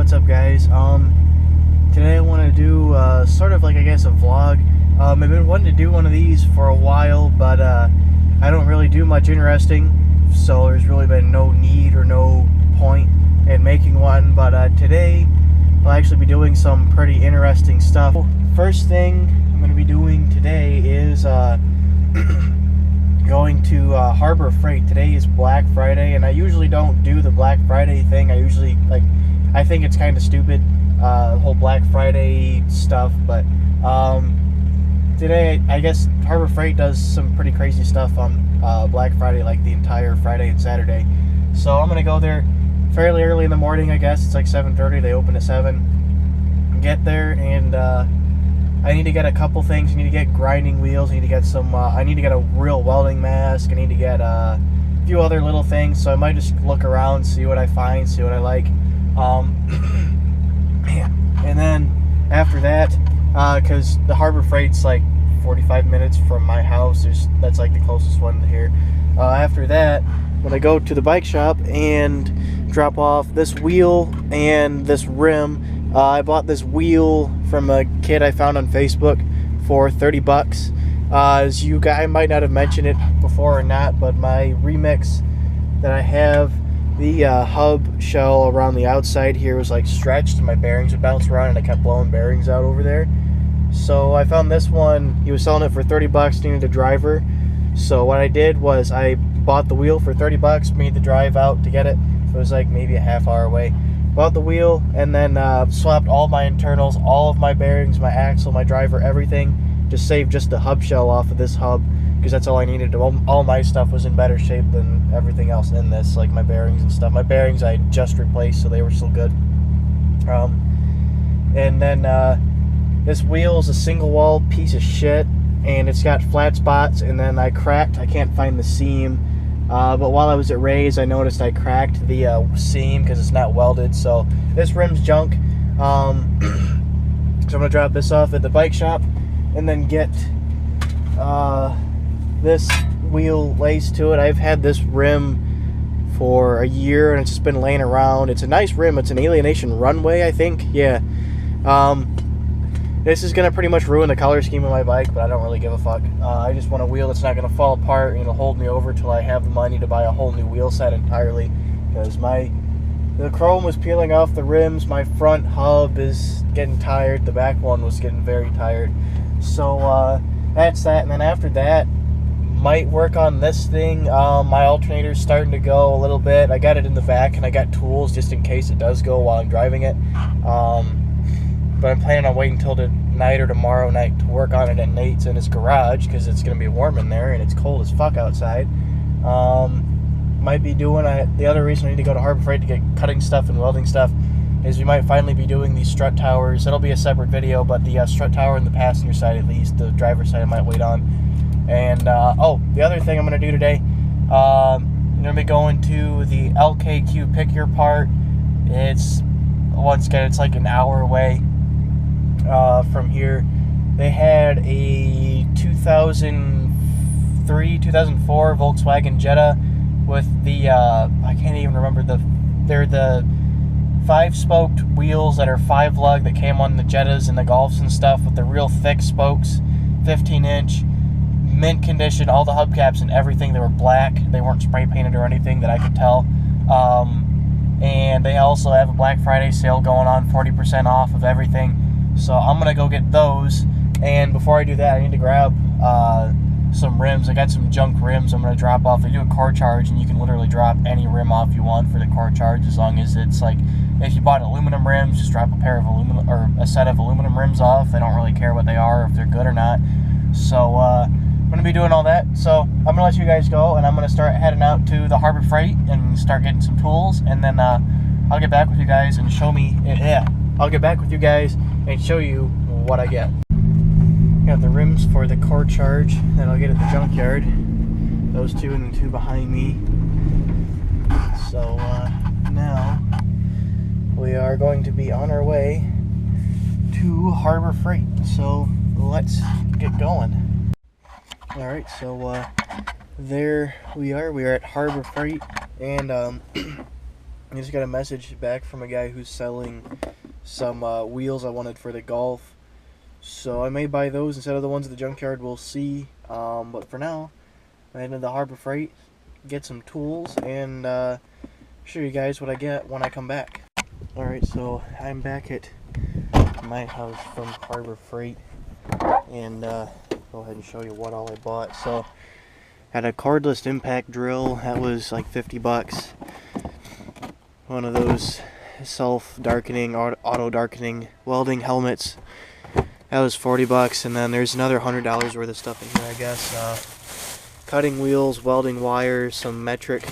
what's up, guys? Today I want to do sort of like, I guess, a vlog. I've been wanting to do one of these for a while, but I don't really do much interesting, so there's really been no need or no point in making one. But today I'll actually be doing some pretty interesting stuff. First thing I'm going to be doing today is going to Harbor Freight. Today is Black Friday, and I usually don't do the Black Friday thing. I think it's kind of stupid, the whole Black Friday stuff, but today I guess Harbor Freight does some pretty crazy stuff on Black Friday, like the entire Friday and Saturday. So I'm gonna go there fairly early in the morning. I guess it's like 7:30. They open at 7. Get there, and I need to get a couple things. I need to get grinding wheels. I need to get some. I need to get a real welding mask. I need to get a few other little things. So I might just look around, see what I find, see what I like. And then after that, because the Harbor Freight's like 45 minutes from my house. That's like the closest one here. After that, when I go to the bike shop and drop off this wheel and this rim. I bought this wheel from a kid I found on Facebook for $30. As you guys, I might not have mentioned it before or not, but my Remix that I have, the hub shell around the outside here was like stretched and my bearings would bounce around and I kept blowing bearings out over there. So I found this one. He was selling it for $30, needed a driver. So what I did was I bought the wheel for $30, made the drive out to get it. It was like maybe a half hour away. Bought the wheel and then swapped all my internals, all of my bearings, my axle, my driver, everything. Just saved just the hub shell off of this hub because that's all I needed. All my stuff was in better shape than everything else in this, like my bearings and stuff. My bearings I just replaced, so they were still good. And then this wheel is a single wall piece of shit, and it's got flat spots, and then I can't find the seam. But while I was at Ray's, I noticed I cracked the seam because it's not welded. So this rim's junk. So I'm going to drop this off at the bike shop and then get this wheel laced to it. I've had this rim for a year and it's just been laying around. It's a nice rim. It's an Alienation Runway, I think. Yeah. This is going to pretty much ruin the color scheme of my bike, but I don't really give a fuck. I just want a wheel that's not going to fall apart and it'll hold me over till I have the money to buy a whole new wheel set entirely. Because the chrome was peeling off the rims, my front hub is getting tired, the back one was getting very tired. So that's that, and then after that, might work on this thing. My alternator's starting to go a little bit. I got it in the back and I got tools just in case it does go while I'm driving it. But I'm planning on waiting until tonight or tomorrow night to work on it at Nate's in his garage because it's going to be warm in there and it's cold as fuck outside. Might be doing the other reason I need to go to Harbor Freight to get cutting stuff and welding stuff is we might finally be doing these strut towers. It'll be a separate video, but the strut tower in the passenger side, at least the driver's side, I might wait on. And the other thing I'm going to do today, I'm going to be going to the LKQ Pick Your Part. It's like an hour away from here. They had a 2003, 2004 Volkswagen Jetta with the I can't even remember they're the 5-spoked wheels that are 5-lug that came on the Jettas and the Golfs and stuff with the real thick spokes, 15-inch, mint condition, all the hubcaps and everything. They were black. They weren't spray painted or anything that I could tell. And they also have a Black Friday sale going on, 40% off of everything. So I'm going to go get those. And before I do that, I need to grab some rims. I got some junk rims I'm going to drop off. They do a core charge, and you can literally drop any rim off you want for the core charge, as long as it's like, if you bought aluminum rims, just drop a pair of aluminum or a set of aluminum rims off. They don't really care what they are, if they're good or not. So I'm going to be doing all that. So I'm going to let you guys go, and I'm going to start heading out to the Harbor Freight and start getting some tools, and then I'll get back with you guys and show me. I'll get back with you guys and show you what I get. Got the rims for the core charge that I'll get at the junkyard. Those two and the two behind me. So now we are going to be on our way to Harbor Freight. So let's get going. Alright, so there we are. We are at Harbor Freight, and I just got a message back from a guy who's selling some wheels I wanted for the Golf. So I may buy those instead of the ones at the junkyard. We'll see. But for now, I'm heading to the Harbor Freight, get some tools, and show you guys what I get when I come back. Alright, so I'm back at my house from Harbor Freight, and go ahead and show you what all I bought. So I had a cordless impact drill that was like 50 bucks. One of those self-darkening, auto-darkening welding helmets, that was 40 bucks. And then there's another $100 worth of stuff in here, I guess. Cutting wheels, welding wires, some metric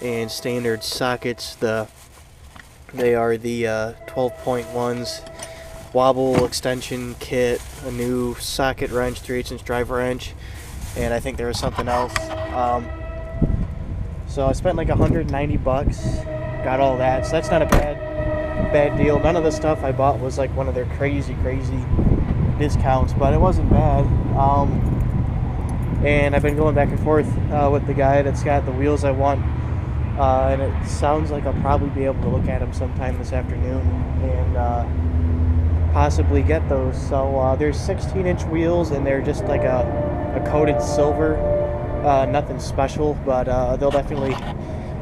and standard sockets. They are the 12.1s, wobble extension kit, a new socket wrench, 3/8" driver wrench, and I think there was something else. So I spent like 190 bucks, got all that, so that's not a bad deal. None of the stuff I bought was like one of their crazy discounts, but it wasn't bad. And I've been going back and forth with the guy that's got the wheels I want, and it sounds like I'll probably be able to look at them sometime this afternoon and possibly get those. So there's 16-inch wheels, and they're just like a coated silver. Nothing special, but they'll definitely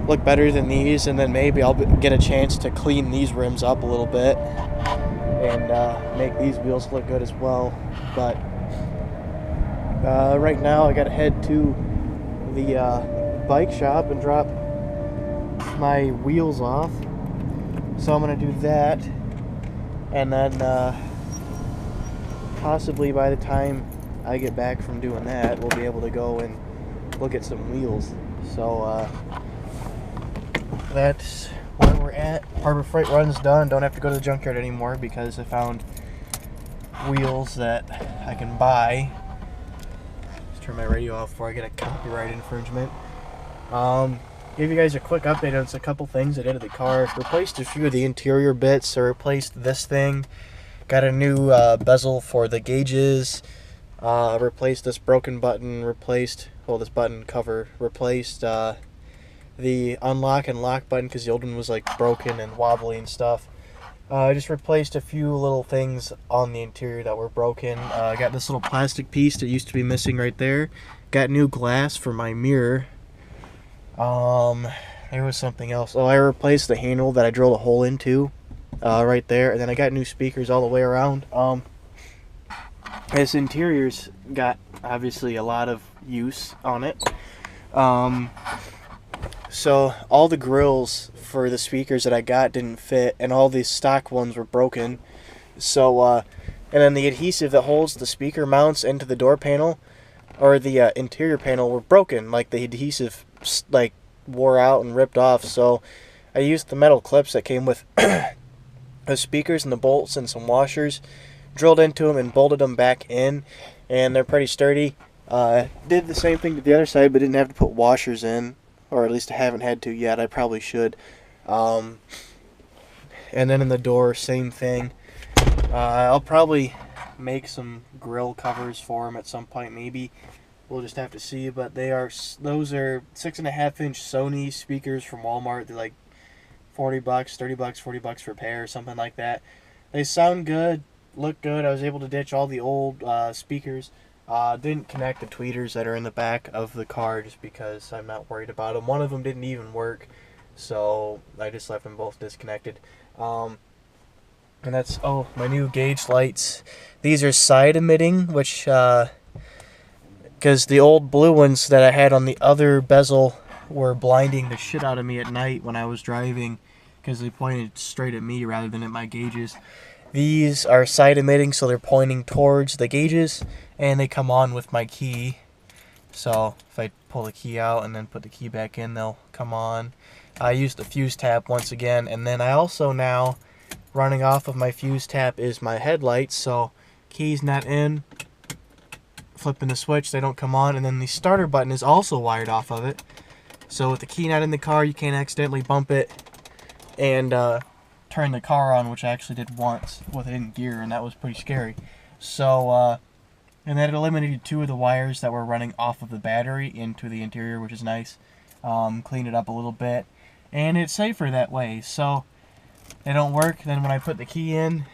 look better than these, and then maybe I'll get a chance to clean these rims up a little bit and make these wheels look good as well. But right now I gotta head to the bike shop and drop my wheels off, so I'm gonna do that, and then possibly by the time I get back from doing that, we'll be able to go and look at some wheels. So that's where we're at. Harbor Freight run's done. Don't have to go to the junkyard anymore because I found wheels that I can buy. Let's turn my radio off before I get a copyright infringement. Give you guys a quick update on a couple things I did to the car. Replaced a few of the interior bits. I replaced this thing. Got a new bezel for the gauges. Replaced this broken button. Replaced this button cover, replaced the unlock and lock button because the old one was like broken and wobbly and stuff. I just replaced a few little things on the interior that were broken. I got this little plastic piece that used to be missing right there. Got new glass for my mirror. There was something else. Oh, I replaced the handle that I drilled a hole into right there, and then I got new speakers all the way around. This interior's got obviously a lot of use on it. So all the grills for the speakers that I got didn't fit, and all these stock ones were broken. So and then the adhesive that holds the speaker mounts into the door panel or the interior panel were broken. Like the adhesive like wore out and ripped off. So I used the metal clips that came with the speakers and the bolts and some washers, drilled into them and bolted them back in, and they're pretty sturdy. Did the same thing to the other side, but didn't have to put washers in, or at least I haven't had to yet. I probably should. And then in the door, same thing. I'll probably make some grill covers for them at some point, maybe. We'll just have to see. But those are 6.5-inch Sony speakers from Walmart. They're like 40 bucks, 30 bucks, 40 bucks for a pair, or something like that. They sound good, look good. I was able to ditch all the old speakers. Didn't connect the tweeters that are in the back of the car just because I'm not worried about them. One of them didn't even work, so I just left them both disconnected. And that's, my new gauge lights. These are side emitting, which, because the old blue ones that I had on the other bezel were blinding the shit out of me at night when I was driving because they pointed straight at me rather than at my gauges. These are side emitting, so they're pointing towards the gauges, and they come on with my key. So if I pull the key out and then put the key back in, they'll come on. I used the fuse tap once again, and then I also now, running off of my fuse tap is my headlights, so key's not in, flipping the switch, they don't come on, and then the starter button is also wired off of it. So with the key not in the car, you can't accidentally bump it and turn the car on, which I actually did once with it in gear, and that was pretty scary. So, and then it eliminated 2 of the wires that were running off of the battery into the interior, which is nice. Cleaned it up a little bit. and it's safer that way. So they don't work. Then when I put the key in,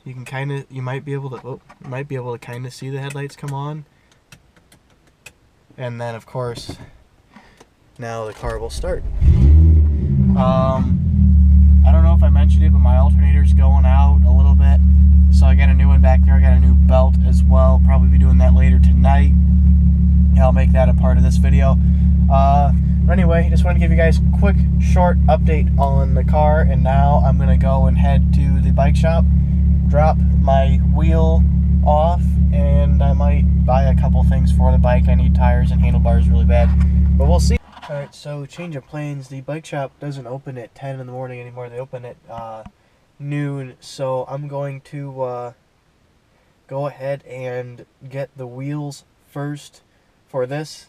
you might be able to kind of see the headlights come on. And then of course, now the car will start. I don't know if I mentioned it, but my alternator's going out a little bit. So I got a new one back there. I got a new belt as well. Probably be doing that later tonight. I'll make that a part of this video. But anyway, just wanted to give you guys a quick, short update on the car. And now I'm going to go and head to the bike shop, drop my wheel off, and I might buy a couple things for the bike. I need tires and handlebars really bad, but we'll see. Alright, so change of plans. The bike shop doesn't open at 10 in the morning anymore. They open at noon, so I'm going to go ahead and get the wheels first for this,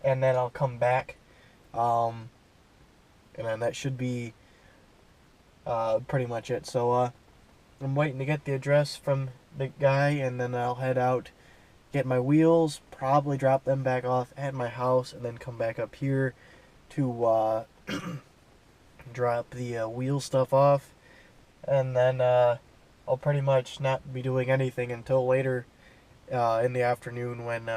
and then I'll come back, and then that should be pretty much it. So I'm waiting to get the address from the guy, and then I'll head out, get my wheels, probably drop them back off at my house, and then come back up here to drop the wheel stuff off. And then I'll pretty much not be doing anything until later in the afternoon when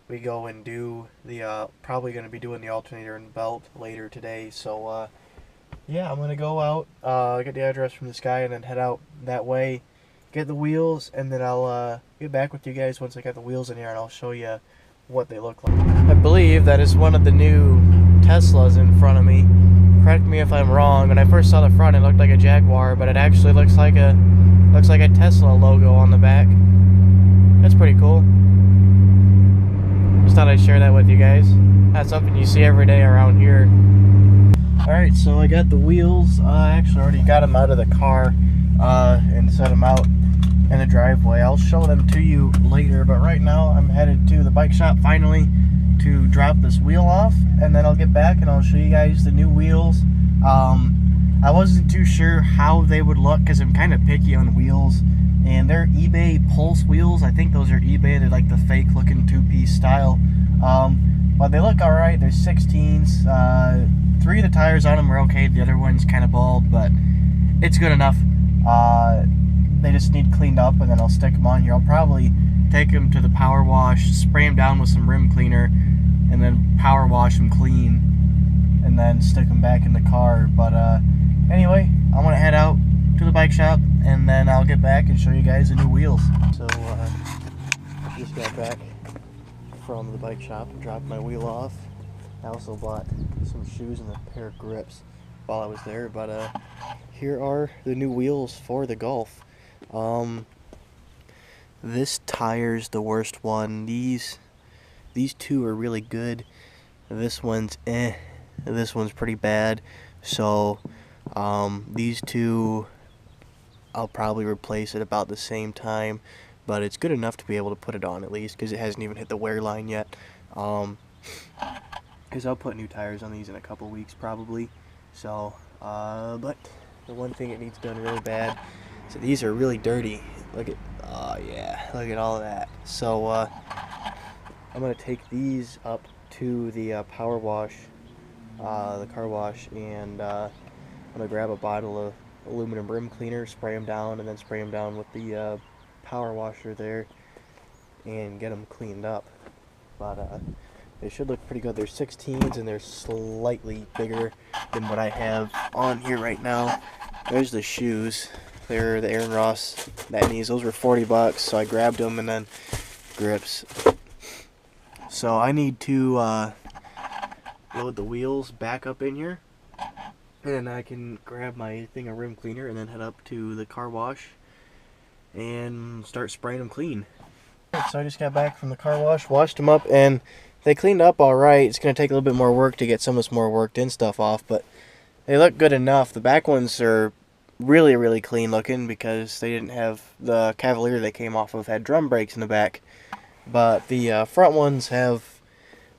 we go and do the probably going to be doing the alternator and belt later today. So yeah, I'm going to go out, get the address from this guy, and then head out that way, get the wheels, and then I'll get back with you guys once I got the wheels in here, and I'll show you what they look like. I believe that is one of the new Teslas in front of me. Correct me if I'm wrong. When I first saw the front, it looked like a Jaguar, but it actually looks like a Tesla logo on the back. That's pretty cool. Just thought I'd share that with you guys. That's something you see every day around here. Alright, so I got the wheels. I actually already got them out of the car and set them out in the driveway. I'll show them to you later, but right now I'm headed to the bike shop finally to drop this wheel off, and then I'll get back and I'll show you guys the new wheels. I wasn't too sure how they would look because I'm kind of picky on wheels, and they're eBay Pulse wheels. I think those are eBay. They're like the fake looking two-piece style, but they look alright. They're 16s. 3 of the tires on them are okay. The other one's kind of bald, but it's good enough. They just need cleaned up, and then I'll stick them on here. I'll probably take them to the power wash, spray them down with some rim cleaner, and then power wash them clean, and then stick them back in the car. But anyway, I'm gonna head out to the bike shop, and then I'll get back and show you guys the new wheels. So I just got back from the bike shop and dropped my wheel off. I also bought some shoes and a pair of grips while I was there. But here are the new wheels for the Golf. This tire's the worst one. These two are really good. This one's This one's pretty bad. So these two I'll probably replace at about the same time, but it's good enough to be able to put it on at least because it hasn't even hit the wear line yet. Because I'll put new tires on these in a couple weeks probably. So but the one thing it needs done really bad, so these are really dirty. Look at, oh yeah, look at all of that. So I'm gonna take these up to the power wash, the car wash, and I'm gonna grab a bottle of aluminum rim cleaner, spray them down, and then spray them down with the power washer there, and get them cleaned up. But they should look pretty good. They're 16s, and they're slightly bigger than what I have on here right now. There's the shoes. They're the Aaron Ross Batnies. Those were 40 bucks, so I grabbed them, and then grips. So I need to load the wheels back up in here, and then I can grab my thing of rim cleaner and then head up to the car wash and start spraying them clean. So I just got back from the car wash, washed them up, and they cleaned up alright. It's going to take a little bit more work to get some of this more worked in stuff off, but they look good enough. The back ones are really, really clean looking because they didn't have the Cavalier they came off of had drum brakes in the back, but the front ones have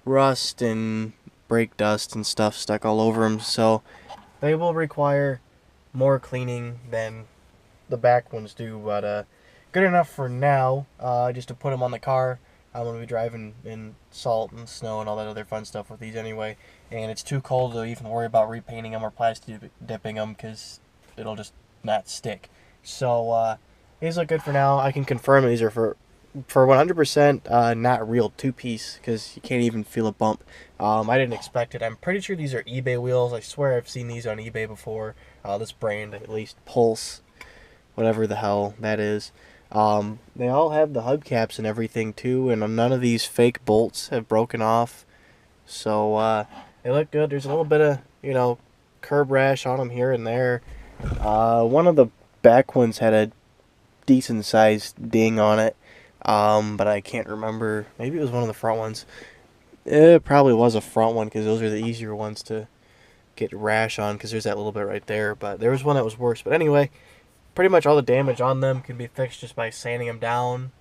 rust and brake dust and stuff stuck all over them, so they will require more cleaning than the back ones do, but good enough for now, just to put them on the car I'm going to be driving in salt and snow and all that other fun stuff with these anyway. And it's too cold to even worry about repainting them or plastic dipping them because it'll just not stick. So these look good for now. I can confirm these are for 100% not real two-piece because you can't even feel a bump. I didn't expect it. I'm pretty sure these are eBay wheels. I swear I've seen these on eBay before. This brand, at least, Pulse, whatever the hell that is. They all have the hubcaps and everything too, and none of these fake bolts have broken off. So they look good. There's a little bit of, you know, curb rash on them here and there. One of the back ones had a decent sized ding on it, but I can't remember. Maybe it was one of the front ones. It probably was a front one because those are the easier ones to get rash on because there's that little bit right there. But there was one that was worse. But anyway, pretty much all the damage on them can be fixed just by sanding them down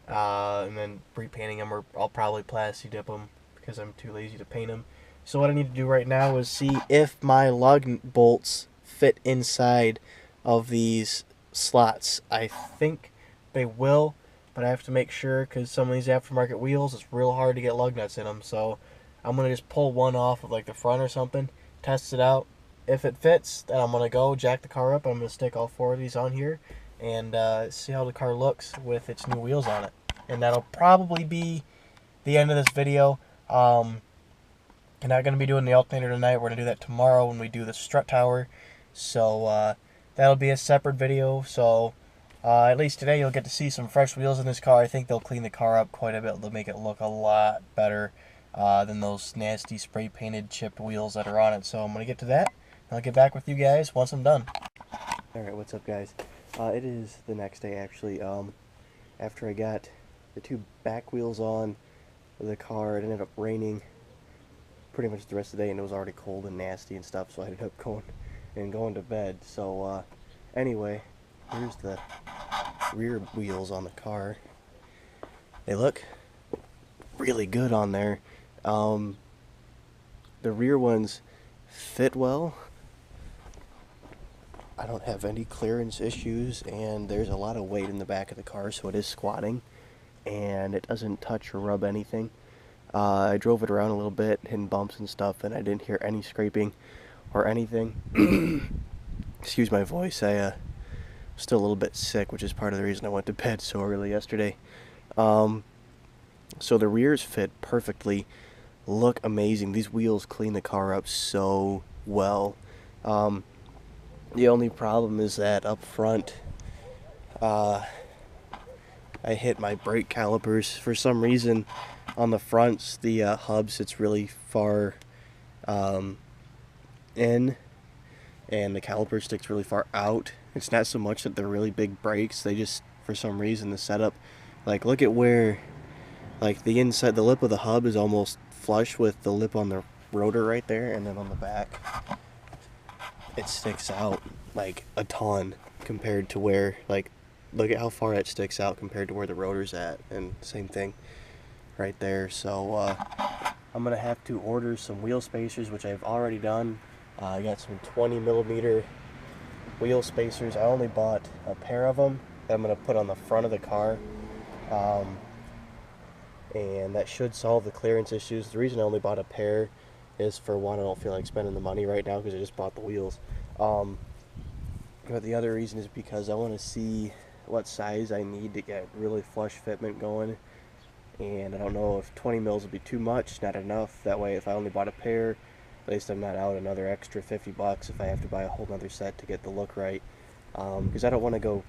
and then repainting them, or I'll probably plasti dip them because I'm too lazy to paint them. So what I need to do right now is see if my lug bolts fit inside of these slots. I think they will, but I have to make sure because some of these aftermarket wheels, it's real hard to get lug nuts in them. So I'm going to just pull one off of like the front or something, test it out. If it fits, then I'm going to go jack the car up. I'm going to stick all 4 of these on here and see how the car looks with its new wheels on it. And that'll probably be the end of this video. I'm not going to be doing the alternator tonight. We're going to do that tomorrow when we do the strut tower. So that'll be a separate video. So at least today you'll get to see some fresh wheels in this car. I think they'll clean the car up quite a bit. They'll make it look a lot better than those nasty spray painted chipped wheels that are on it. So I'm going to get to that. I'll get back with you guys once I'm done. Alright, what's up guys? It is the next day actually. After I got the 2 back wheels on the car, it ended up raining pretty much the rest of the day and it was already cold and nasty and stuff, so I ended up going to bed. So anyway, here's the rear wheels on the car. They look really good on there. The rear ones fit well. I don't have any clearance issues, and there's a lot of weight in the back of the car, so it is squatting, and it doesn't touch or rub anything. I drove it around a little bit, hitting bumps and stuff, and I didn't hear any scraping or anything. Excuse my voice, I still a little bit sick, which is part of the reason I went to bed so early yesterday. So the rears fit perfectly, look amazing. These wheels clean the car up so well. The only problem is that up front, I hit my brake calipers. For some reason, on the fronts, the hub sits really far in, and the caliper sticks really far out. It's not so much that they're really big brakes. They just, for some reason, the setup, like look at where, like the inside, the lip of the hub is almost flush with the lip on the rotor right there, and then on the back, it sticks out like a ton compared to where, like, look at how far it sticks out compared to where the rotor's at, and same thing right there. So I'm gonna have to order some wheel spacers, which I've already done. I got some 20mm wheel spacers. I only bought a pair of them that I'm gonna put on the front of the car, and that should solve the clearance issues. The reason I only bought a pair is, for one, I don't feel like spending the money right now because I just bought the wheels. But the other reason is because I want to see what size I need to get really flush fitment going, and I don't know if 20 mils would be too much, not enough. That way, if I only bought a pair, at least I'm not out another extra $50 if I have to buy a whole nother set to get the look right. Because I don't want to go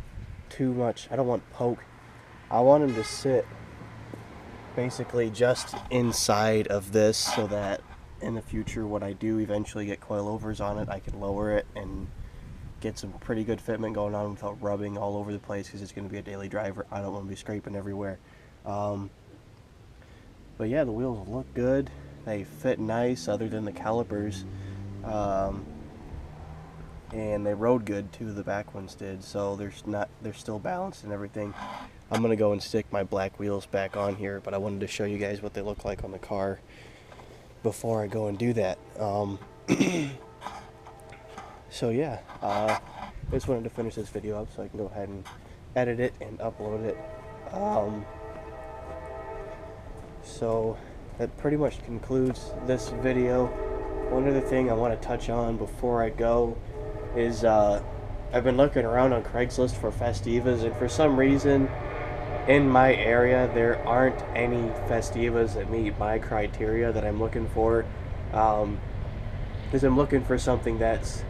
too much. I don't want poke. I want them to sit basically just inside of this, so that in the future, when I do eventually get coilovers on it, I can lower it and get some pretty good fitment going on without rubbing all over the place, because it's going to be a daily driver. I don't want to be scraping everywhere. But yeah, the wheels look good. They fit nice, other than the calipers. And they rode good too, the back ones did, so they're still balanced and everything. I'm gonna go and stick my black wheels back on here, but I wanted to show you guys what they look like on the car before I go and do that. So yeah, I just wanted to finish this video up so I can go ahead and edit it and upload it. So that pretty much concludes this video. One other thing I want to touch on before I go is I've been looking around on Craigslist for Festivas, and for some reason in my area there aren't any Festivas that meet my criteria that I'm looking for. Because I'm looking for something that's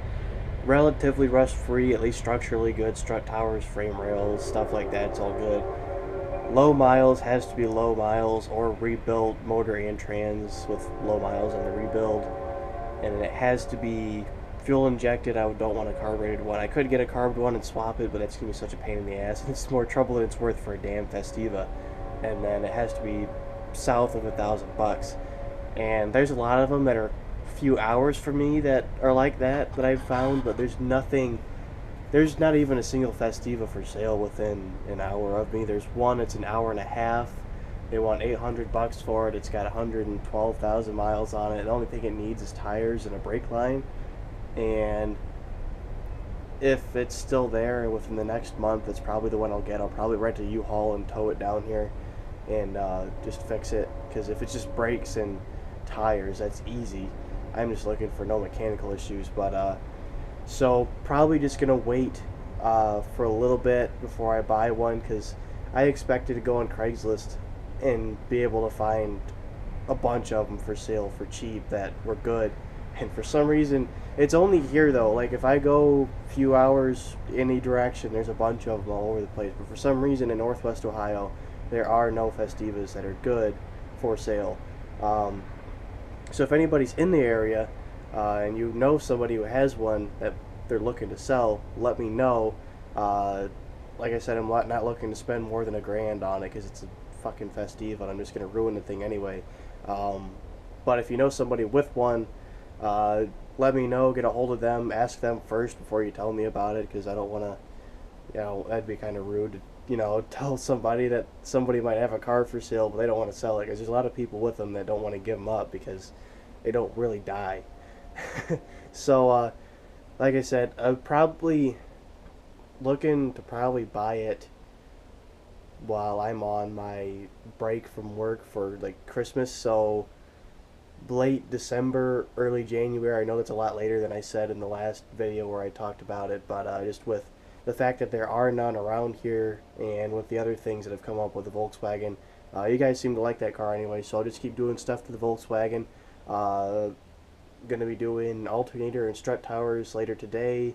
relatively rust-free, at least structurally good, strut towers, frame rails, stuff like that. It's all good. Low miles has to be low miles or rebuilt motor and trans with low miles on the rebuild, and it has to be fuel injected. I don't want a carbureted one. I could get a carbed one and swap it, but that's gonna be such a pain in the ass. It's more trouble than it's worth for a damn Festiva. And then it has to be south of $1,000. And there's a lot of them that are a few hours from me that are like that I've found, but there's nothing. There's not even a single Festiva for sale within an hour of me. There's one that's an hour and a half. They want $800 for it. It's got 112,000 miles on it. The only thing it needs is tires and a brake line. And if it's still there within the next month, it's probably the one I'll get. I'll probably rent a U-Haul and tow it down here and just fix it. Because if it just brakes and tires, that's easy. I'm just looking for no mechanical issues. But so probably just gonna wait for a little bit before I buy one, because I expected to go on Craigslist and be able to find a bunch of them for sale for cheap that were good, and for some reason it's only here though. Like if I go a few hours any direction, there's a bunch of them all over the place, but for some reason in Northwest Ohio there are no Festivas that are good for sale. So if anybody's in the area and you know somebody who has one that they're looking to sell, let me know. Like I said, I'm not looking to spend more than $1,000 on it, because it's a fucking Festiva and I'm just going to ruin the thing anyway. But if you know somebody with one, let me know, get a hold of them, ask them first before you tell me about it, because I don't want to, that'd be kind of rude to, tell somebody that somebody might have a car for sale but they don't want to sell it, because there's a lot of people with them that don't want to give them up because they don't really die. So, like I said, I'm probably looking to buy it while I'm on my break from work for like Christmas. So late December, early January. I know that's a lot later than I said in the last video where I talked about it, but just with the fact that there are none around here, and with the other things that have come up with the Volkswagen, you guys seem to like that car anyway, so I'll just keep doing stuff to the Volkswagen. Going to be doing alternator and strut towers later today,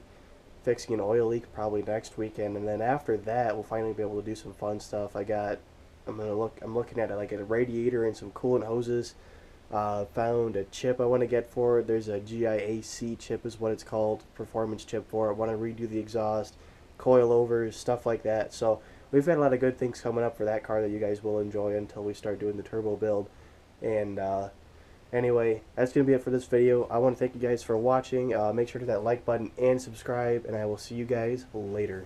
fixing an oil leak probably next weekend, and then after that we'll finally be able to do some fun stuff. I'm looking at it, like a radiator and some coolant hoses. Found a chip I want to get for it. There's a GIAC chip is what it's called, performance chip for it. Want to redo the exhaust, coilovers, stuff like that. So we've got a lot of good things coming up for that car that you guys will enjoy until we start doing the turbo build. And anyway, that's going to be it for this video. I want to thank you guys for watching. Make sure to hit that like button and subscribe, and I will see you guys later.